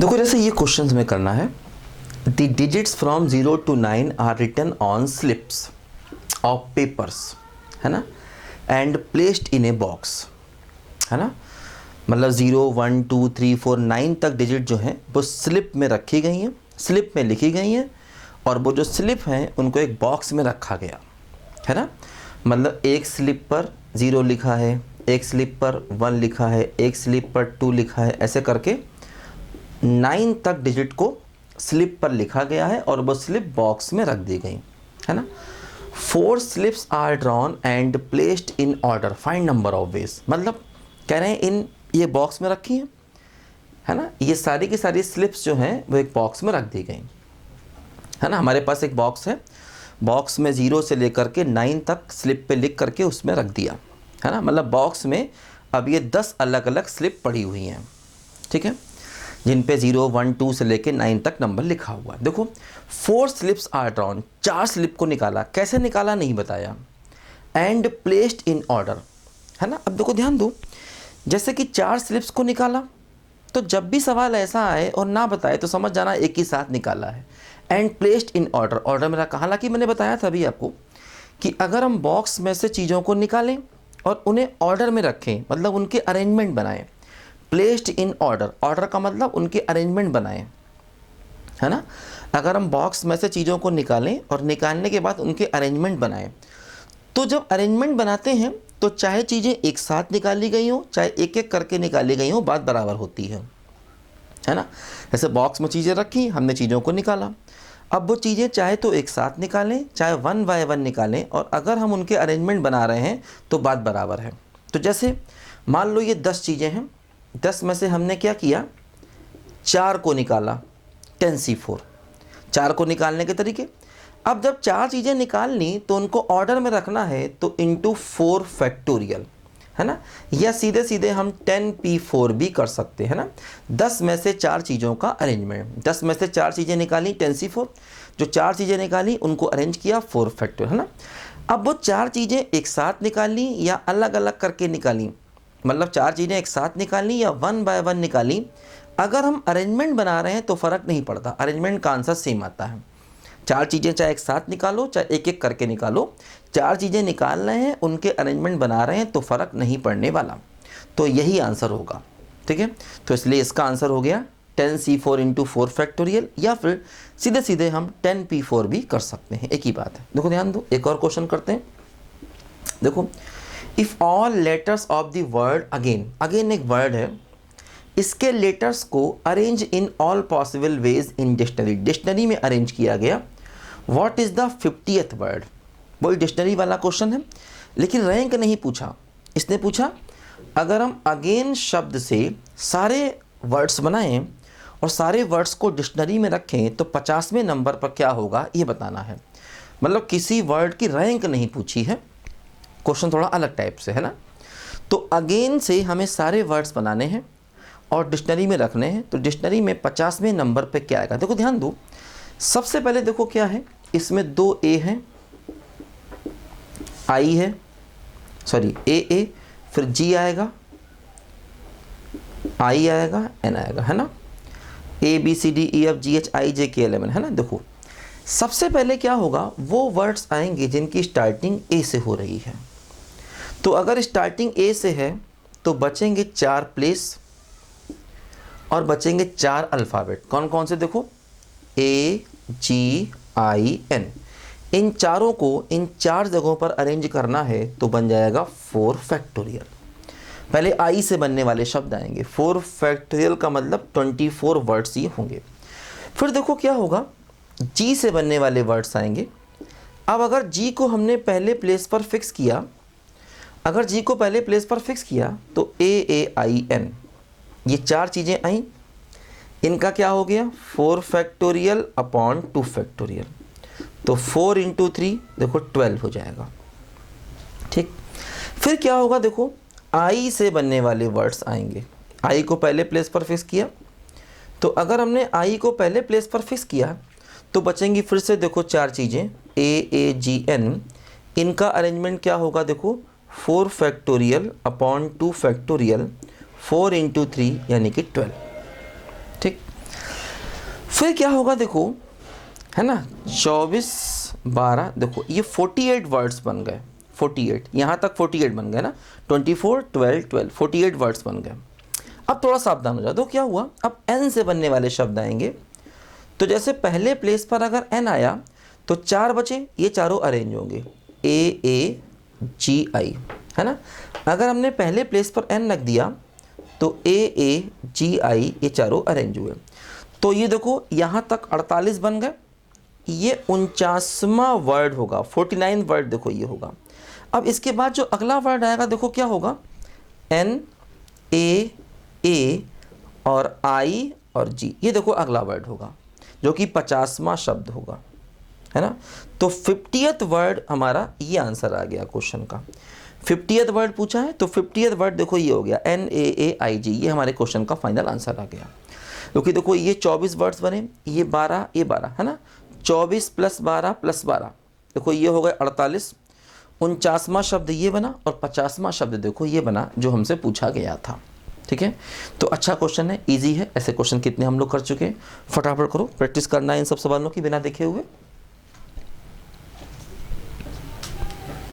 देखो जैसे ये क्वेश्चन हमें करना है, the digits from 0 to 9 are written on slips of papers, है ना, and placed in a box, है ना। मतलब 0 1 2 3 4 9 तक डिजिट जो हैं वो स्लिप में रखी गई हैं, स्लिप में लिखी गई हैं, और वो जो स्लिप हैं उनको एक बॉक्स में रखा गया है ना। मतलब एक स्लिप पर 0 लिखा है, एक स्लिप पर 1 लिखा है, एक स्लिप पर 2 लिखा है, ऐसे करके 9 तक डिजिट को स्लिप पर लिखा गया है और वो स्लिप बॉक्स में रख दी गई है ना। 4 slips are drawn and placed in order, find number of ways. मतलब कह रहे हैं इन ये बॉक्स में रखी है ना, ये सारी की सारी स्लिप्स जो हैं वो एक बॉक्स में रख दी गई है ना। हमारे पास एक बॉक्स है, बॉक्स में 0 से लेकर के 9 तक स्लिप पे लिख करके उसमें रख दिया है ना। मतलब बॉक्स में अब ये 10 अलग अलग स्लिप पड़ी हुई हैं, ठीक है, जिन पे 0 1 2 से लेके 9 तक नंबर लिखा हुआ है। देखो 4 स्लिप्स आर ड्रॉन, 4 स्लिप को निकाला, कैसे निकाला नहीं बताया, एंड प्लेस्ड इन ऑर्डर, है ना। अब देखो ध्यान दो, जैसे कि 4 स्लिप्स को निकाला, तो जब भी सवाल ऐसा आए और ना बताए तो समझ जाना एक ही साथ निकाला है। And placed in order, order में रखा, हालांकि मैंने बताया था अभी आपको कि अगर हम बॉक्स में से चीज़ों को निकालें और उन्हें ऑर्डर में रखें, मतलब उनके अरेंजमेंट बनाएं, प्लेस्ड इन ऑर्डर, ऑर्डर का मतलब उनके अरेंजमेंट बनाएं, है ना। अगर हम बॉक्स में से चीज़ों को निकालें और निकालने के बाद उनके अरेंजमेंट बनाएं, तो जब अरेंजमेंट बनाते हैं तो चाहे चीज़ें एक साथ निकाली गई हो, चाहे एक एक करके निकाली गई हो, बात बराबर होती है ना। जैसे बॉक्स में चीज़ें रखी, हमने चीज़ों को निकाला, अब वो चीज़ें चाहे तो एक साथ निकालें, चाहे 1 by 1 निकालें, और अगर हम उनके अरेंजमेंट बना रहे हैं तो बात बराबर है। तो जैसे मान लो ये 10 चीज़ें हैं, 10 में से हमने क्या किया, 4 को निकाला, 10c4, 4 को निकालने के तरीके। अब जब 4 चीज़ें निकाल ली तो उनको ऑर्डर में रखना है, तो इंटू 4 फैक्टोरियल, है ना, या सीधे सीधे हम 10p4 भी कर सकते हैं ना। 10 में से 4 चीज़ों का अरेंजमेंट, 10 में से 4 चीज़ें निकाली 10c4, जो 4 चीज़ें निकाली उनको अरेंज किया 4 फैक्टोरियल, है ना। अब वो 4 चीज़ें एक साथ निकाली या अलग अलग करके निकाली, मतलब 4 चीज़ें एक साथ निकाली या 1 by 1 निकाली, अगर हम अरेंजमेंट बना रहे हैं तो फ़र्क नहीं पड़ता, अरेंजमेंट का आंसर सेम आता है। 4 चीज़ें चाहे एक साथ निकालो, चाहे एक एक करके निकालो, 4 चीज़ें निकाल रहे हैं, उनके अरेंजमेंट बना रहे हैं, तो फ़र्क नहीं पड़ने वाला। तो यही आंसर होगा, ठीक है। तो इसलिए इसका आंसर हो गया 10c4 इंटू 4 फैक्टोरियल, या फिर सीधे सीधे हम 10p4 भी कर सकते हैं, एक ही बात है। देखो ध्यान दो, एक और क्वेश्चन करते हैं। देखो, if all letters of the word, again एक वर्ड है, इसके लेटर्स को arrange in all possible ways in dictionary, dictionary में अरेंज किया गया, what is the 50th word. वही डिक्शनरी वाला क्वेश्चन है, लेकिन रैंक नहीं पूछा, इसने पूछा अगर हम अगेन शब्द से सारे वर्ड्स बनाएं और सारे वर्ड्स को डिक्शनरी में रखें तो 50वें नंबर पर क्या होगा ये बताना है। मतलब किसी वर्ड की रैंक नहीं पूछी है, क्वेश्चन थोड़ा अलग टाइप से है ना। तो अगेन से हमें सारे वर्ड्स बनाने हैं और डिक्शनरी में रखने हैं, तो डिक्शनरी में 50वें नंबर पे क्या आएगा। देखो ध्यान दो, सबसे पहले देखो क्या है, इसमें 2 ए हैं, आई है, सॉरी ए, फिर जी आएगा, आई आएगा, एन आएगा, है ना। A B C D E F G H I J K L M N, है ना। देखो सबसे पहले क्या होगा, वो वर्ड्स आएंगे जिनकी स्टार्टिंग ए से हो रही है। तो अगर स्टार्टिंग ए से है तो बचेंगे 4 प्लेस और बचेंगे 4 अल्फ़ाबेट। कौन कौन से, देखो ए जी आई एन, इन चारों को इन 4 जगहों पर अरेंज करना है तो बन जाएगा 4 फैक्टोरियल। पहले आई से बनने वाले शब्द आएंगे, 4 फैक्टोरियल का मतलब 24 वर्ड्स ही होंगे। फिर देखो क्या होगा, जी से बनने वाले वर्ड्स आएंगे। अब अगर जी को हमने पहले प्लेस पर फिक्स किया, अगर जी को पहले प्लेस पर फिक्स किया तो ए आई एन, ये 4 चीज़ें आई, इनका क्या हो गया 4 फैक्टोरियल अपॉन 2 फैक्टोरियल, तो 4 इंटू 3 देखो 12 हो जाएगा, ठीक। फिर क्या होगा, देखो आई से बनने वाले वर्ड्स आएंगे, आई को पहले प्लेस पर फिक्स किया, तो अगर हमने आई को पहले प्लेस पर फिक्स किया तो बचेंगी फिर से देखो 4 चीज़ें, ए जी एन, इनका अरेंजमेंट क्या होगा, देखो 4 फैक्टोरियल अपॉन 2 फैक्टोरियल, 4 इंटू 3 यानी कि 12, ठीक। फिर क्या होगा देखो, है ना, 24 12, देखो ये 48 वर्ड्स बन गए, 48, यहाँ तक 48 बन गए ना, 24 12 12, 48 वर्ड्स बन गए। अब थोड़ा सावधान हो जाओ, तो क्या हुआ, अब एन से बनने वाले शब्द आएंगे। तो जैसे पहले प्लेस पर अगर एन आया तो 4 बचे, ये चारों अरेंज होंगे, AAGI, है ना। अगर हमने पहले प्लेस पर एन रख दिया तो AAGI, ये चारों अरेंज हुए। तो ये देखो यहाँ तक 48 बन गए, ये 49वां वर्ड होगा, 49 वर्ड देखो ये होगा। अब इसके बाद जो अगला वर्ड आएगा देखो क्या होगा, NAA और I और G, ये देखो अगला वर्ड होगा जो कि 50वां शब्द होगा, है ना। तो 50th वर्ड हमारा ये आंसर आ गया क्वेश्चन का। 50th वर्ड पूछा है तो 50th वर्ड देखो ये हो गया NAAIG, ये हमारे क्वेश्चन का फाइनल आंसर आ गया। क्योंकि देखो ये 24 वर्ड्स बने, ये 12, ये 12, है ना, 24 + 12 + 12, देखो ये हो गए 48। 49वां शब्द ये बना और 50वां शब्द देखो ये बना जो हमसे पूछा गया था। ठीक है, तो अच्छा क्वेश्चन है, इजी है। ऐसे क्वेश्चन कितने हम लोग कर चुके हैं, फटाफट करो, प्रैक्टिस करना है इन सब सवालों की बिना देखे हुए।